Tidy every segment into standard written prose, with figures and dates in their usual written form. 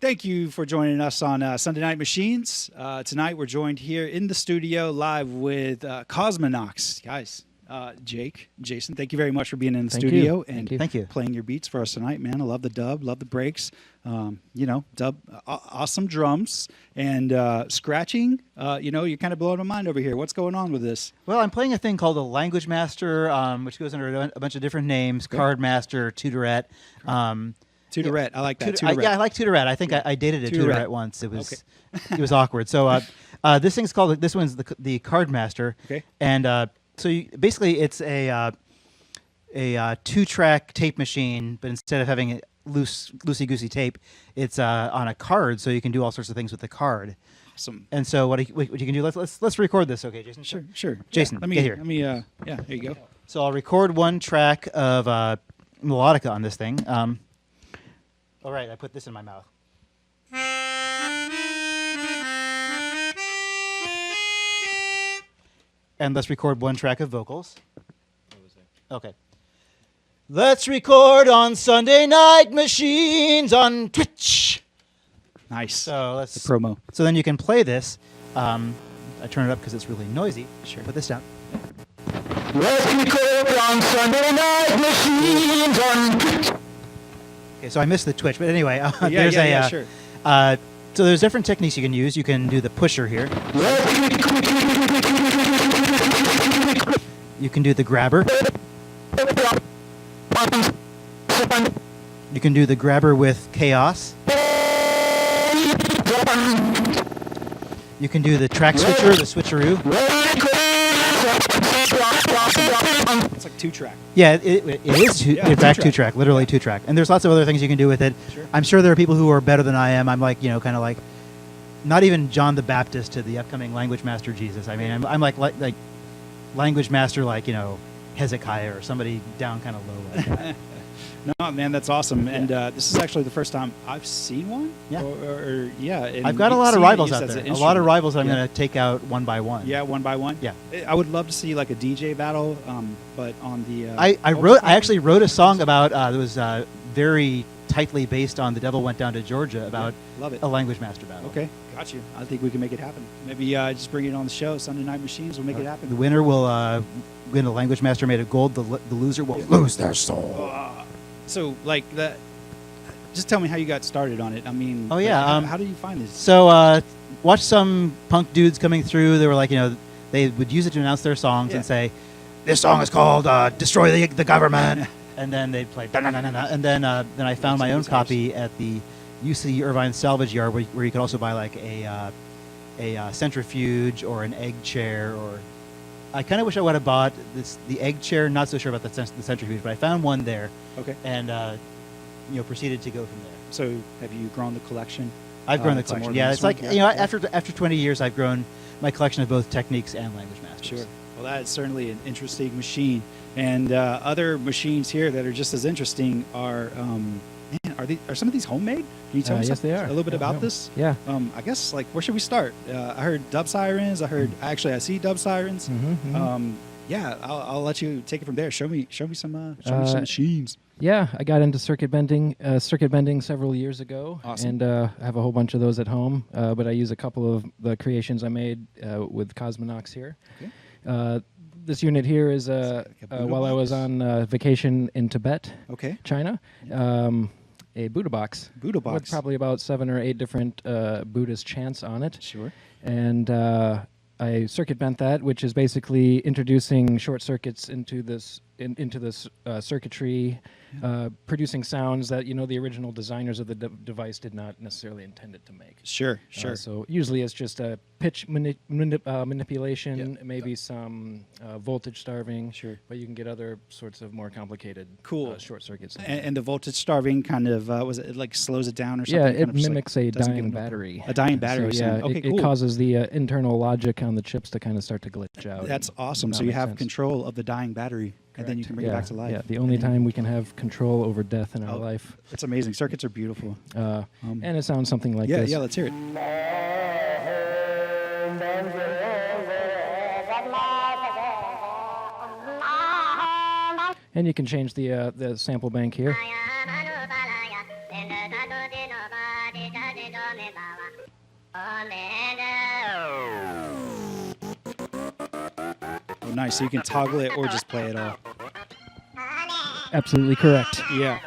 Thank you for joining us on Sunday Night Machines. Tonight we're joined here in the studio live with Cosmonox. Guys, Jake, Jason, thank you very much for being in the studio and Thank you. playing your beats for us tonight, man. I love the dub, love the breaks. Awesome drums and scratching. You're kind of blowing my mind over here. What's going on with this? Well, I'm playing a thing called a Language Master, which goes under a bunch of different names, Card Master, Tutorette. Tutorette, I like that. Tutorette. I like Tutorette. I think I dated a Tutorette once. It was awkward. So this thing's called, this one's the Card Master. Okay. And basically it's a 2-track tape machine, but instead of having loosey-goosey tape, it's on a card, so you can do all sorts of things with the card. Awesome. And so what you can do, let's record this, okay, Jason? Sure. Jason, let me get here. here you go. So I'll record one track of melodica on this thing. All right, I put this in my mouth. And let's record one track of vocals. Okay. Let's record on Sunday Night Machines on Twitch. Nice. So let's the promo. So then you can play this. I turn it up because it's really noisy. Sure. Put this down. Let's record on Sunday Night Machines on Twitch. Okay, so I missed the Twitch, but anyway, Sure. So there's different techniques you can use. You can do the pusher here. You can do the grabber. You can do the grabber with chaos. You can do the track switcher, the switcheroo. It's like 2-track. Yeah, it is, in fact, 2-track, literally 2-track. And there's lots of other things you can do with it. Sure. I'm sure there are people who are better than I am. I'm like, kind of like, not even John the Baptist to the upcoming Language Master Jesus. I mean, I'm like Language Master, like, Hezekiah or somebody down kind of low like that. No, man, that's awesome. And this is actually the first time I've seen one. Yeah. And I've got a lot of rivals out there. A lot of rivals I'm going to take out one by one. Yeah, one by one. Yeah. I would love to see like a DJ battle, but on the. I actually wrote a song about that was very tightly based on The Devil Went Down to Georgia about love it. a Language Master battle. Okay, got you. I think we can make it happen. Maybe just bring it on the show. Sunday Night Machines will make it happen. The winner will win a Language Master made of gold. The loser will lose their soul. So, like that. Just tell me how you got started on it. I mean, oh yeah, how did you find this? So, watch some punk dudes coming through. They were like, they would use it to announce their songs and say, "This song is called Destroy the Government," and then they'd play, and then I found my own copy at the UC Irvine Salvage Yard, where you could also buy like a centrifuge or an egg chair. Or I kind of wish I would have bought the egg chair. Not so sure about the centrifuge, but I found one there. Okay. And proceeded to go from there. So, have you grown the collection? I've grown the collection. Yeah, it's like after 20 years, I've grown my collection of both techniques and Language Masters. Sure. Well, that is certainly an interesting machine, and other machines here that are just as interesting are. Are some of these homemade? Can you tell me yes, they are. A little bit about this? Yeah. I guess where should we start? I heard dub sirens. I see dub sirens. Yeah, I'll let you take it from there. Show me some machines. Yeah, I got into circuit bending several years ago. Awesome. And I have a whole bunch of those at home, but I use a couple of the creations I made with Cosmonox here. Okay. This unit here is while I was on vacation in Tibet, China. A Buddha box. With probably about 7 or 8 different Buddhist chants on it. Sure. And I circuit bent that, which is basically introducing short circuits into this circuitry, producing sounds that the original designers of the device did not necessarily intend it to make. Sure. So usually it's just a pitch manipulation, maybe some voltage starving. Sure. But you can get other sorts of more complicated short circuits. And the voltage starving kind of was it like slows it down or something? Yeah, it mimics a dying battery. A dying battery. So, yeah, sound. Okay, it causes the internal logic on the chips to kind of start to glitch out. That's awesome. So you have control of the dying battery. And then you can bring it back to life. Yeah, the only time we can have control over death in our life. It's amazing. Circuits are beautiful. And it sounds something like this. Yeah, let's hear it. And you can change the sample bank here. Oh, nice. So you can toggle it or just play it all. Absolutely correct. Yeah.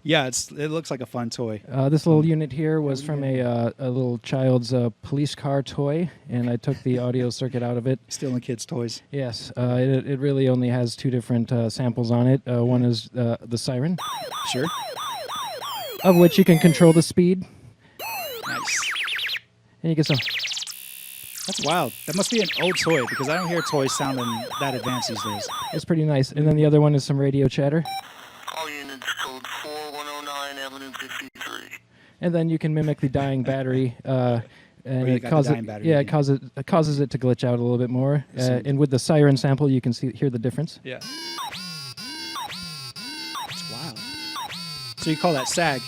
Yeah, it looks like a fun toy. This little unit here was from a little child's police car toy, and I took the audio circuit out of it. Stealing kids' toys. Yes, it really only has two different samples on it. One is the siren, Sure. of which you can control the speed, Nice. and you get some. That's wild. That must be an old toy because I don't hear toys sounding that advanced these days. It's pretty nice. And then the other one is some radio chatter. All units code 4109 Avenue 53. And then you can mimic the dying battery, and you it got the causes dying battery, yeah, yeah. it causes it to glitch out a little bit more. Sweet. And with the siren sample, you can hear the difference. Yeah. It's wild. So you call that SAG?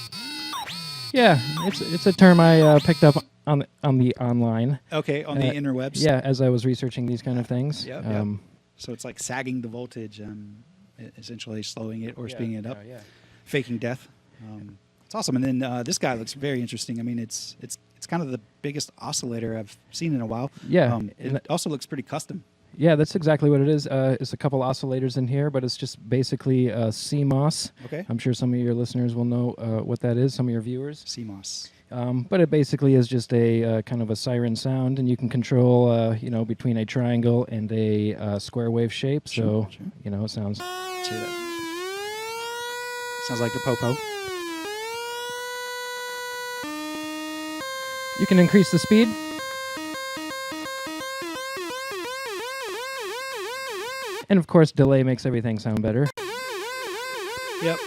Yeah, it's a term I picked up on the online. Okay, on the interwebs. Yeah, as I was researching these kind of things. Yep, yep. So it's like sagging the voltage, essentially slowing it or speeding it up, faking death. It's awesome. And then this guy looks very interesting. I mean, it's kind of the biggest oscillator I've seen in a while. Yeah, it also looks pretty custom. Yeah, that's exactly what it is. It's a couple oscillators in here, but it's just basically CMOS. Okay. I'm sure some of your listeners will know what that is, some of your viewers. CMOS. But it basically is just a kind of a siren sound, and you can control, between a triangle and a square wave shape. Sure, So, sure. it sounds. Cheer that. Sounds like the popo. You can increase the speed. And of course, delay makes everything sound better. Yep.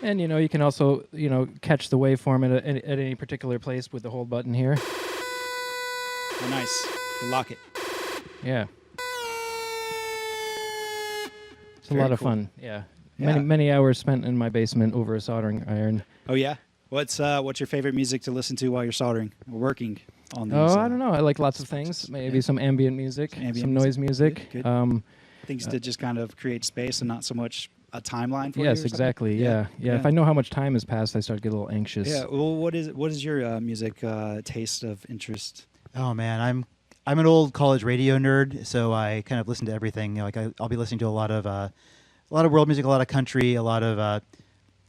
And you can also catch the waveform at any particular place with the hold button here. Oh, nice. You lock it. Yeah. It's a Very lot of cool. fun. Yeah. Yeah. Many hours spent in my basement over a soldering iron. Oh yeah. What's your favorite music to listen to while you're soldering or working on these? I don't know. I like lots of things. Maybe some ambient music, Ambient some music. noise music. Good. Things to just kind of create space and not so much a timeline for you. or Yes, something? exactly. Yeah. If I know how much time has passed, I start to get a little anxious. Yeah. Well, what is your music taste of interest? Oh man, I'm an old college radio nerd, so I kind of listen to everything. I'll be listening to a lot of world music, a lot of country, a lot of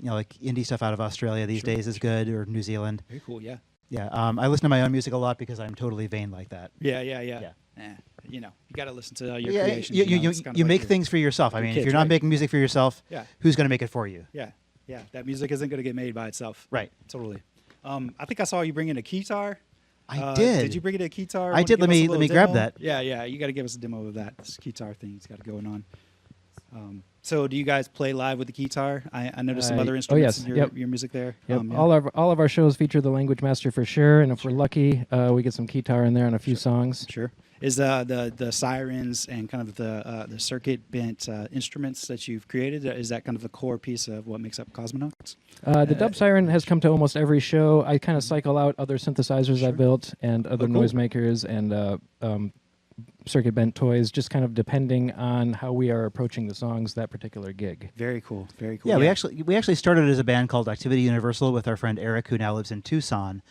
like indie stuff out of Australia these days is good, or New Zealand. Very cool. Yeah. Yeah, I listen to my own music a lot because I'm totally vain like that. Yeah. You got to listen to your creations. You make things for yourself. I mean, if kids, you're not right? making music for yourself, Yeah. who's going to make it for you? Yeah. That music isn't going to get made by itself. Right. Totally. I think I saw you bring in a guitar. I did. Did you bring in a guitar? I Wanna did. give us a Let little me grab demo? that. Yeah. You got to give us a demo of that. This guitar thing he's got going on. So, do you guys play live with the guitar? I noticed some other instruments yes. in Yep. your music there. Yep. Yeah. All of our shows feature the Language Master for sure, and if we're lucky, we get some guitar in there on a few songs. Sure. Is the sirens and kind of the circuit bent instruments that you've created, is that kind of the core piece of what makes up Cosmonox? The dub siren has come to almost every show. I kind of cycle out other synthesizers I built and other cool. noisemakers and circuit bent toys, just kind of depending on how we are approaching the songs that particular gig. Very cool. Very cool. Yeah, we actually started as a band called Activity Universal with our friend Eric, who now lives in Tucson.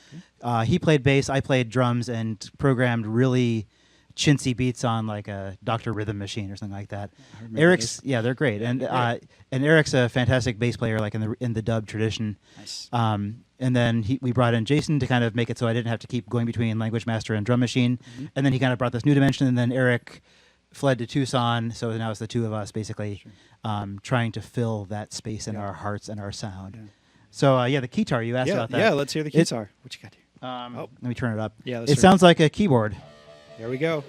He played bass, I played drums, and programmed really chintzy beats on like a Dr. Rhythm Machine or something like that. Eric's, yeah, they're great, and Eric's a fantastic bass player, like in the dub tradition. Nice. And then we brought in Jason to kind of make it so I didn't have to keep going between Language Master and Drum Machine. And then he kind of brought this new dimension. And then Eric fled to Tucson, so now it's the two of us basically trying to fill that space in our hearts and our sound. Yeah. So the guitar, you asked about that. Yeah, let's hear the guitar. What you got here? Let me turn it up. Yeah, it sounds like a keyboard. There we go.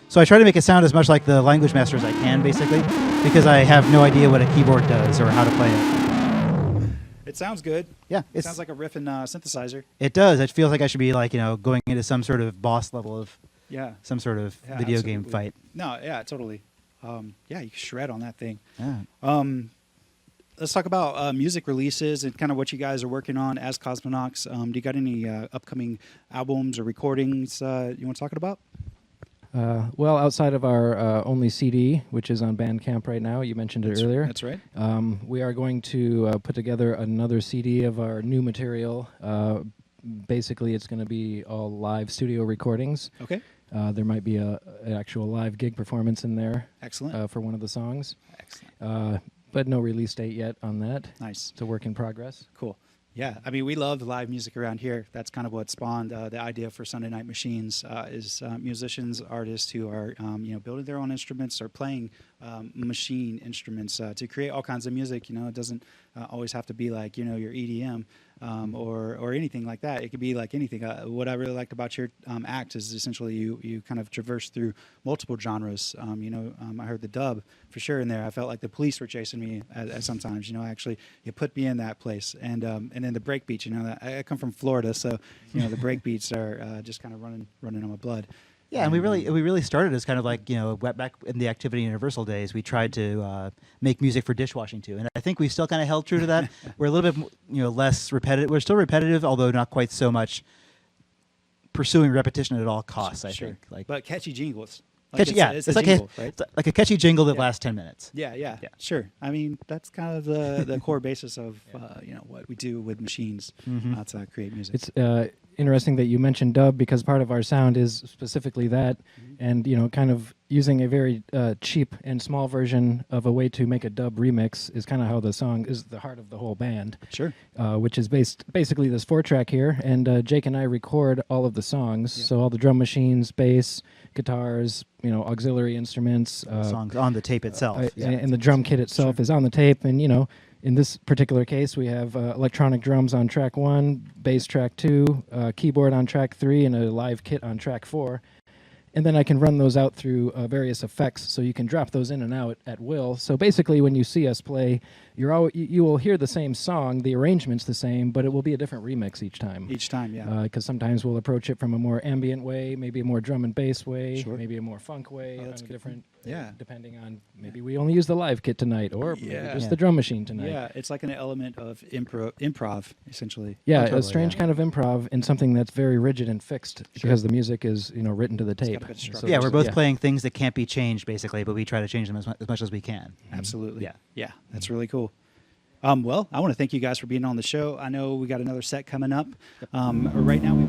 So I try to make it sound as much like the Language Master as I can, basically, because I have no idea what a keyboard does or how to play it. It sounds good. Yeah, It sounds like a riff and synthesizer. It does. It feels like I should be going into some sort of boss level of Yeah. some sort of Yeah, video game absolutely. fight. No, yeah, totally. Yeah, you can shred on that thing. Yeah. Let's talk about music releases and kind of what you guys are working on as Cosmonox. Do you got any upcoming albums or recordings you want to talk about? Well, outside of our only CD, which is on Bandcamp right now, you mentioned it earlier. That's right. We are going to put together another CD of our new material. Basically, it's going to be all live studio recordings. Okay. There might be an actual live gig performance in there. Excellent. For one of the songs. Excellent. But no release date yet on that. Nice. It's a work in progress. Cool. Yeah, I mean, we love live music around here. That's kind of what spawned the idea for Sunday Night Machines is musicians, artists who are, building their own instruments or playing machine instruments to create all kinds of music. It doesn't always have to be like, your EDM or anything like that. It could be like anything. What I really liked about your act is essentially you kind of traverse through multiple genres. I heard the dub for sure in there. I felt like the police were chasing me at sometimes. Actually, you put me in that place, and then the break beats. I come from Florida, so the break beats are just kind of running on my blood. Yeah, and we really started as kind of like back in the Activity Universal days. We tried to make music for dishwashing too, and I think we still kind of held true to that. We're a little bit less repetitive. We're still repetitive, although not quite so much pursuing repetition at all costs. I think, but catchy jingles. Catchy, it's like jingle, right? It's like a catchy jingle that lasts 10 minutes. Yeah, sure. I mean, that's kind of the core basis of what we do with machines to create music. It's interesting that you mentioned dub because part of our sound is specifically that, and kind of using a very cheap and small version of a way to make a dub remix is kind of how the song is the heart of the whole band. Sure. Which is basically this 4-track here, and Jake and I record all of the songs, so all the drum machines, bass, guitars, auxiliary instruments, songs on the tape itself, and the drum kit itself is on the tape, and in this particular case, we have electronic drums on track 1, bass track 2, keyboard on track 3, and a live kit on track 4. And then I can run those out through various effects, so you can drop those in and out at will. So basically, when you see us play, you will hear the same song, the arrangement's the same, but it will be a different remix each time. Each time, yeah. Because sometimes we'll approach it from a more ambient way, maybe a more drum and bass way, Sure. maybe a more funk way, that's good. different. Yeah. Depending on maybe we only use the live kit tonight, or maybe just Yeah. the drum machine tonight. Yeah, it's like an element of improv essentially. Yeah, totally, a strange yeah. kind of improv in something that's very rigid and fixed because the music is written to the tape. got a good structure. So Yeah, we're both yeah. playing things that can't be changed, basically, but we try to change them as much as we can. Absolutely. Yeah. That's really cool. Well, I want to thank you guys for being on the show. I know we got another set coming up. Right now,